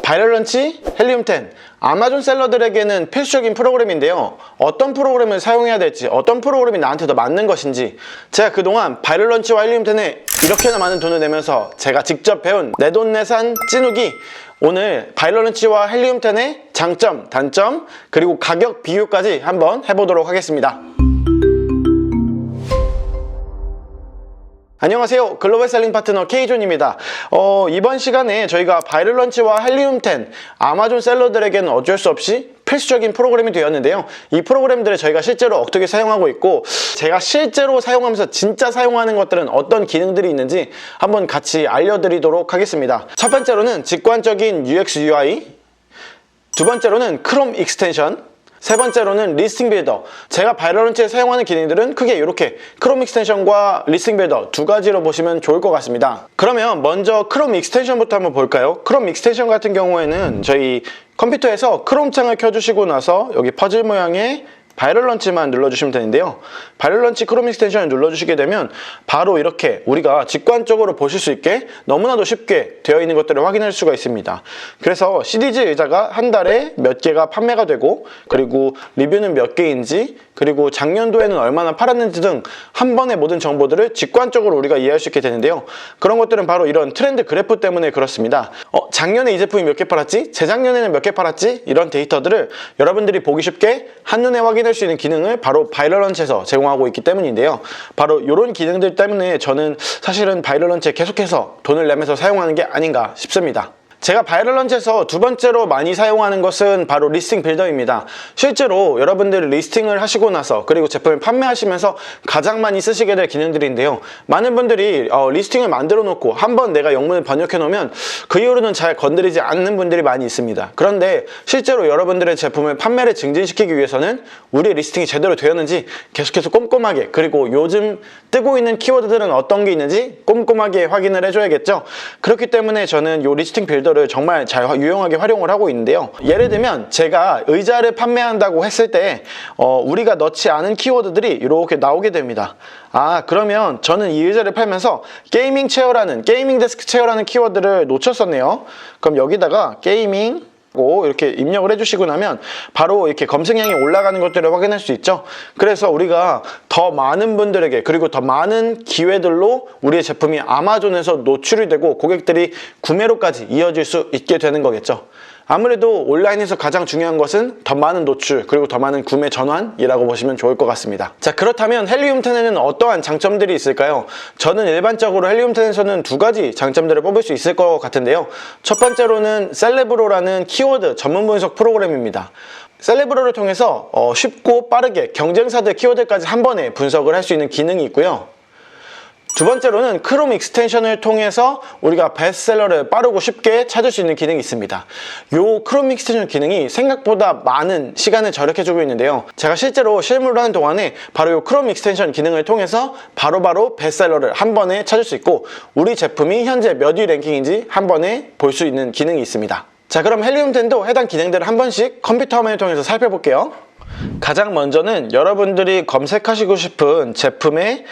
바이럴런치, 헬리움10 아마존 셀러들에게는 필수적인 프로그램인데요. 어떤 프로그램을 사용해야 될지, 어떤 프로그램이 나한테 더 맞는 것인지, 제가 그동안 바이럴런치와 헬리움10에 이렇게나 많은 돈을 내면서 제가 직접 배운 내돈내산 찐후기, 오늘 바이럴런치와 헬리움10의 장점, 단점, 그리고 가격 비교까지 한번 해보도록 하겠습니다. 안녕하세요. 글로벌 셀링 파트너 K존입니다. 이번 시간에 저희가 바이럴런치와 헬리움10 아마존 셀러들에게는 어쩔 수 없이 필수적인 프로그램이 되었는데요. 이 프로그램들을 저희가 실제로 어떻게 사용하고 있고, 제가 실제로 사용하면서 진짜 사용하는 것들은 어떤 기능들이 있는지 한번 같이 알려드리도록 하겠습니다. 첫 번째로는 직관적인 UX UI, 두 번째로는 크롬 익스텐션, 세 번째로는 리스팅 빌더. 제가 바이럴런치에 사용하는 기능들은 크게 이렇게 크롬 익스텐션과 리스팅 빌더 두 가지로 보시면 좋을 것 같습니다. 그러면 먼저 크롬 익스텐션부터 한번 볼까요? 크롬 익스텐션 같은 경우에는 저희 컴퓨터에서 크롬 창을 켜주시고 나서 여기 퍼즐 모양의 바이럴런치만 눌러주시면 되는데요. 바이럴런치 크롬 익스텐션을 눌러주시게 되면 바로 이렇게 우리가 직관적으로 보실 수 있게 너무나도 쉽게 되어 있는 것들을 확인할 수가 있습니다. 그래서 시리즈 의자가 한 달에 몇 개가 판매가 되고, 그리고 리뷰는 몇 개인지, 그리고 작년도에는 얼마나 팔았는지 등 한 번의 모든 정보들을 직관적으로 우리가 이해할 수 있게 되는데요. 그런 것들은 바로 이런 트렌드 그래프 때문에 그렇습니다. 작년에 이 제품이 몇 개 팔았지? 재작년에는 몇 개 팔았지? 이런 데이터들을 여러분들이 보기 쉽게 한눈에 확인할 수 있는 기능을 바로 바이럴런치에서 제공하고 있기 때문인데요. 바로 이런 기능들 때문에 저는 사실은 바이럴런치에 계속해서 돈을 내면서 사용하는 게 아닌가 싶습니다. 제가 바이럴런치에서 두 번째로 많이 사용하는 것은 바로 리스팅 빌더입니다. 실제로 여러분들이 리스팅을 하시고 나서, 그리고 제품을 판매하시면서 가장 많이 쓰시게 될 기능들인데요. 많은 분들이 리스팅을 만들어 놓고 한번 내가 영문을 번역해 놓으면 그 이후로는 잘 건드리지 않는 분들이 많이 있습니다. 그런데 실제로 여러분들의 제품을 판매를 증진시키기 위해서는 우리의 리스팅이 제대로 되었는지 계속해서 꼼꼼하게, 그리고 요즘 뜨고 있는 키워드들은 어떤 게 있는지 꼼꼼하게 확인을 해줘야겠죠. 그렇기 때문에 저는 이 리스팅 빌더 정말 잘 유용하게 활용을 하고 있는데요. 예를 들면 제가 의자를 판매한다고 했을 때 우리가 넣지 않은 키워드들이 이렇게 나오게 됩니다. 그러면 저는 이 의자를 팔면서 게이밍 체어라는, 게이밍 데스크 체어라는 키워드를 놓쳤었네요. 그럼 여기다가 게이밍 이렇게 입력을 해주시고 나면 바로 이렇게 검색량이 올라가는 것들을 확인할 수 있죠. 그래서 우리가 더 많은 분들에게, 그리고 더 많은 기회들로 우리의 제품이 아마존에서 노출이 되고 고객들이 구매로까지 이어질 수 있게 되는 거겠죠. 아무래도 온라인에서 가장 중요한 것은 더 많은 노출, 그리고 더 많은 구매 전환이라고 보시면 좋을 것 같습니다. 자, 그렇다면 헬리움10에는 어떠한 장점들이 있을까요? 저는 일반적으로 헬리움10에서는 두 가지 장점들을 뽑을 수 있을 것 같은데요. 첫 번째로는 셀레브로라는 키워드 전문 분석 프로그램입니다. 셀레브로를 통해서 쉽고 빠르게 경쟁사들 키워드까지 한 번에 분석을 할 수 있는 기능이 있고요. 두 번째로는 크롬 익스텐션을 통해서 우리가 베스트셀러를 빠르고 쉽게 찾을 수 있는 기능이 있습니다. 이 크롬 익스텐션 기능이 생각보다 많은 시간을 절약해주고 있는데요. 제가 실제로 실무를 하는 동안에 바로 이 크롬 익스텐션 기능을 통해서 바로바로 베스트셀러를 한 번에 찾을 수 있고, 우리 제품이 현재 몇 위 랭킹인지 한 번에 볼 수 있는 기능이 있습니다. 자, 그럼 헬리움10도 해당 기능들을 한 번씩 컴퓨터 화면을 통해서 살펴볼게요. 가장 먼저는 여러분들이 검색하시고 싶은 제품의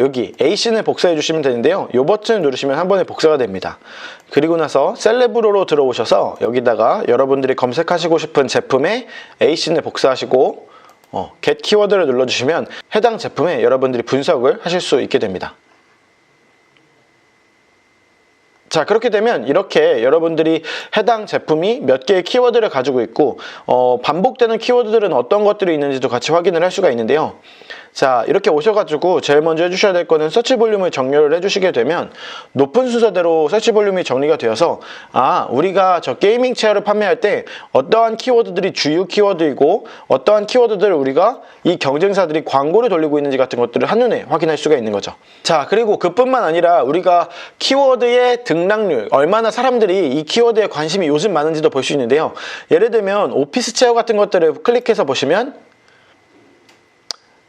여기 A씬을 복사해 주시면 되는데요. 이 버튼을 누르시면 한 번에 복사가 됩니다. 그리고 나서 셀레브로로 들어오셔서 여기다가 여러분들이 검색하시고 싶은 제품의 A씬을 복사하시고 get 키워드를 눌러주시면 해당 제품에 여러분들이 분석을 하실 수 있게 됩니다. 자, 그렇게 되면 이렇게 여러분들이 해당 제품이 몇 개의 키워드를 가지고 있고 반복되는 키워드들은 어떤 것들이 있는지도 같이 확인을 할 수가 있는데요. 자, 이렇게 오셔가지고 제일 먼저 해주셔야 될 거는 서치 볼륨을 정렬을 해주시게 되면 높은 순서대로 서치 볼륨이 정리가 되어서 우리가 저 게이밍 체어를 판매할 때 어떠한 키워드들이 주요 키워드이고 어떠한 키워드들을 우리가 이 경쟁사들이 광고를 돌리고 있는지 같은 것들을 한눈에 확인할 수가 있는 거죠. 자, 그리고 그뿐만 아니라 우리가 키워드의 등락률, 얼마나 사람들이 이 키워드에 관심이 요즘 많은지도 볼 수 있는데요. 예를 들면 오피스 체어 같은 것들을 클릭해서 보시면,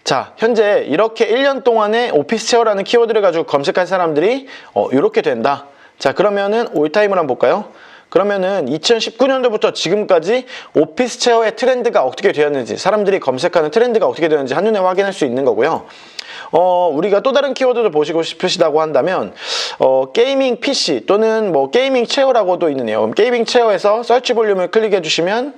자, 현재 이렇게 1년 동안에 오피스 체어라는 키워드를 가지고 검색한 사람들이 이렇게 된다. 자, 그러면은 올타임을 한번 볼까요? 그러면은 2019년도부터 지금까지 오피스 체어의 트렌드가 어떻게 되었는지, 사람들이 검색하는 트렌드가 어떻게 되었는지 한눈에 확인할 수 있는 거고요. 우리가 또 다른 키워드를 보시고 싶으시다고 한다면 게이밍 PC 또는 뭐 게이밍 체어라고도 있네요. 게이밍 체어에서 서치 볼륨을 클릭해 주시면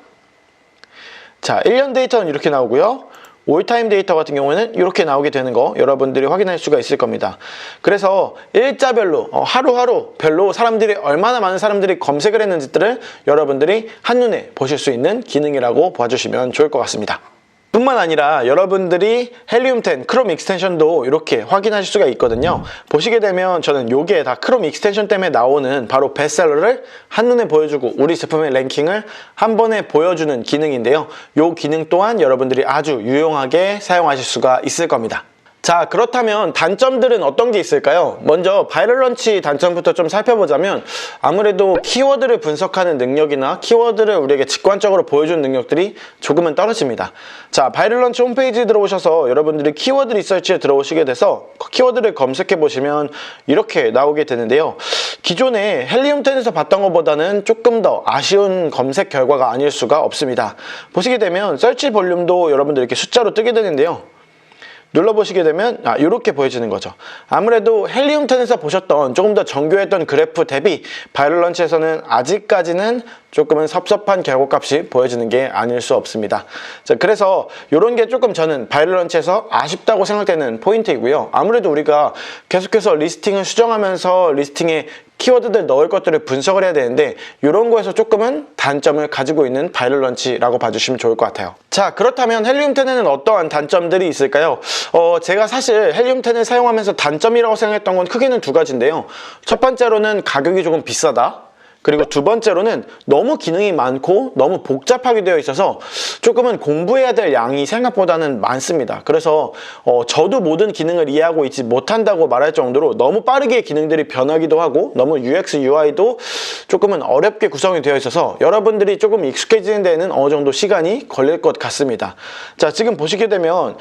자, 1년 데이터는 이렇게 나오고요. 올타임 데이터 같은 경우에는 이렇게 나오게 되는 거 여러분들이 확인할 수가 있을 겁니다. 그래서 일자별로 하루하루 별로 사람들이 얼마나 많은 사람들이 검색을 했는지들을 여러분들이 한눈에 보실 수 있는 기능이라고 봐주시면 좋을 것 같습니다. 뿐만 아니라 여러분들이 헬리움10 크롬 익스텐션도 이렇게 확인하실 수가 있거든요. 보시게 되면 저는 요게 다 크롬 익스텐션 때문에 나오는 바로 베스트셀러를 한눈에 보여주고 우리 제품의 랭킹을 한 번에 보여주는 기능인데요. 요 기능 또한 여러분들이 아주 유용하게 사용하실 수가 있을 겁니다. 자, 그렇다면 단점들은 어떤 게 있을까요? 먼저 바이럴 런치 단점부터 좀 살펴보자면 아무래도 키워드를 분석하는 능력이나 키워드를 우리에게 직관적으로 보여주는 능력들이 조금은 떨어집니다. 자, 바이럴 런치 홈페이지에 들어오셔서 여러분들이 키워드 리서치에 들어오시게 돼서 키워드를 검색해 보시면 이렇게 나오게 되는데요. 기존에 헬리움10에서 봤던 것보다는 조금 더 아쉬운 검색 결과가 아닐 수가 없습니다. 보시게 되면 서치 볼륨도 여러분들 이렇게 숫자로 뜨게 되는데요. 눌러보시게 되면 이렇게 보여지는 거죠. 아무래도 헬리움10에서 보셨던 조금 더 정교했던 그래프 대비 바이럴 런치에서는 아직까지는 조금은 섭섭한 결과값이 보여지는 게 아닐 수 없습니다. 자, 그래서 이런 게 조금 저는 바이럴 런치에서 아쉽다고 생각되는 포인트이고요. 아무래도 우리가 계속해서 리스팅을 수정하면서 리스팅에 키워드들 넣을 것들을 분석을 해야 되는데 이런 거에서 조금은 단점을 가지고 있는 바이럴 런치라고 봐주시면 좋을 것 같아요. 자, 그렇다면 헬리움10에는 어떠한 단점들이 있을까요? 제가 사실 헬리움10을 사용하면서 단점이라고 생각했던 건 크게는 두 가지인데요. 첫 번째로는 가격이 조금 비싸다. 그리고 두 번째로는 너무 기능이 많고 너무 복잡하게 되어 있어서 조금은 공부해야 될 양이 생각보다는 많습니다. 그래서 저도 모든 기능을 이해하고 있지 못한다고 말할 정도로 너무 빠르게 기능들이 변하기도 하고 너무 UX, UI도 조금은 어렵게 구성이 되어 있어서 여러분들이 조금 익숙해지는 데에는 어느 정도 시간이 걸릴 것 같습니다. 자, 지금 보시게 되면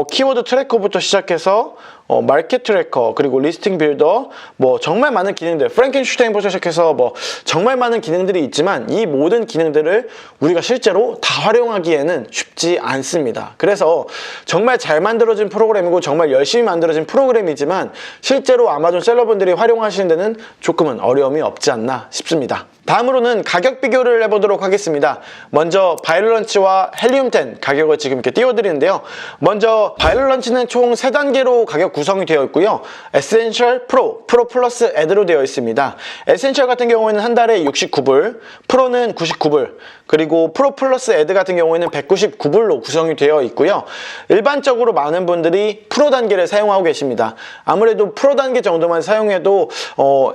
키워드 트래커부터 시작해서 마켓 트래커, 그리고 리스팅 빌더, 뭐 정말 많은 기능들, 프랭켄슈타인부터 시작해서 뭐 정말 많은 기능들이 있지만 이 모든 기능들을 우리가 실제로 다 활용하기에는 쉽지 않습니다. 그래서 정말 잘 만들어진 프로그램이고 정말 열심히 만들어진 프로그램이지만 실제로 아마존 셀러분들이 활용하시는 데는 조금은 어려움이 없지 않나 싶습니다. 다음으로는 가격 비교를 해보도록 하겠습니다. 먼저 바이럴 런치와 헬리움10 가격을 지금 이렇게 띄워드리는데요. 먼저 바이럴 런치는 총 3단계로 가격 구성이 되어 있고요. 에센셜, 프로 플러스 애드로 되어 있습니다. 에센셜 같은 경우에는 한 달에 69불, 프로는 99불, 그리고 프로 플러스 애드 같은 경우에는 199불로 구성이 되어 있고요. 일반적으로 많은 분들이 프로 단계를 사용하고 계십니다. 아무래도 프로 단계 정도만 사용해도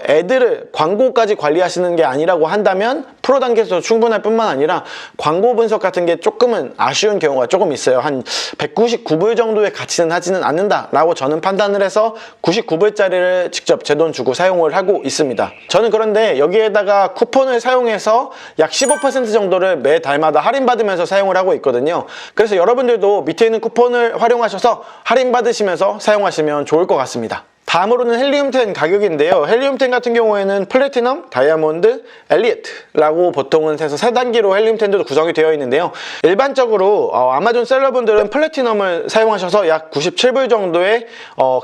애드를 광고까지 관리하시는 게 아니라고 한다면 프로 단계에서 충분할 뿐만 아니라 광고 분석 같은 게 조금은 아쉬운 경우가 조금 있어요. 한 199불 정도의 가치는 하지는 않는다라고 저는 판단을 해서 99불짜리를 직접 제 돈 주고 사용을 하고 있습니다. 저는 그런데 여기에다가 쿠폰을 사용해서 약 15% 정도를 매 달마다 할인받으면서 사용을 하고 있거든요. 그래서 여러분들도 밑에 있는 쿠폰을 활용하셔서 할인받으시면서 사용하시면 좋을 것 같습니다. 다음으로는 헬리움10 가격인데요. 헬리움10 같은 경우에는 플래티넘, 다이아몬드, 엘리트 라고 보통은 해서 3단계로 헬리움10도 구성이 되어 있는데요. 일반적으로 아마존 셀러분들은 플래티넘을 사용하셔서 약 97불 정도의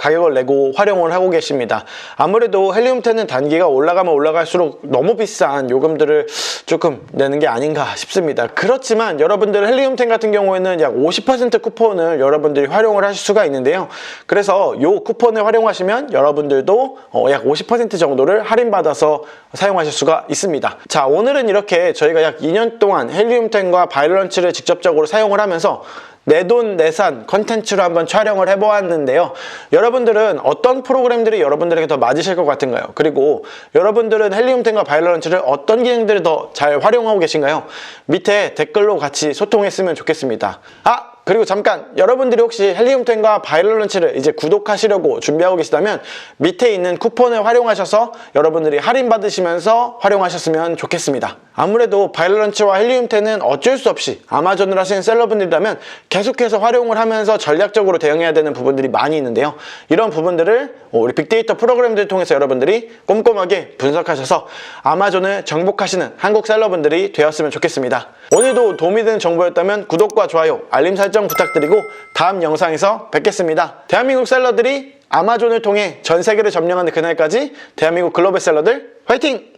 가격을 내고 활용을 하고 계십니다. 아무래도 헬리움10은 단계가 올라가면 올라갈수록 너무 비싼 요금들을 조금 내는 게 아닌가 싶습니다. 그렇지만 여러분들 헬리움10 같은 경우에는 약 50% 쿠폰을 여러분들이 활용을 하실 수가 있는데요. 그래서 요 쿠폰을 활용하시면 여러분들도 약 50% 정도를 할인받아서 사용하실 수가 있습니다. 자, 오늘은 이렇게 저희가 약 2년 동안 헬리움10과 바이럴 런치를 직접적으로 사용을 하면서 내돈 내산 컨텐츠로 한번 촬영을 해보았는데요. 여러분들은 어떤 프로그램들이 여러분들에게 더 맞으실 것 같은가요? 그리고 여러분들은 헬리움10과 바이럴 런치를 어떤 기능들을 더 잘 활용하고 계신가요? 밑에 댓글로 같이 소통했으면 좋겠습니다. 그리고 잠깐, 여러분들이 혹시 헬리움10과 바이럴 런치를 이제 구독하시려고 준비하고 계시다면 밑에 있는 쿠폰을 활용하셔서 여러분들이 할인받으시면서 활용하셨으면 좋겠습니다. 아무래도 바이럴 런치와 헬리움10은 어쩔 수 없이 아마존을 하시는 셀러분들이라면 계속해서 활용을 하면서 전략적으로 대응해야 되는 부분들이 많이 있는데요. 이런 부분들을 우리 빅데이터 프로그램들을 통해서 여러분들이 꼼꼼하게 분석하셔서 아마존을 정복하시는 한국 셀러분들이 되었으면 좋겠습니다. 오늘도 도움이 되는 정보였다면 구독과 좋아요, 알림 설정 설정 부탁드리고 다음 영상에서 뵙겠습니다. 대한민국 셀러들이 아마존을 통해 전 세계를 점령하는 그날까지 대한민국 글로벌 셀러들 화이팅!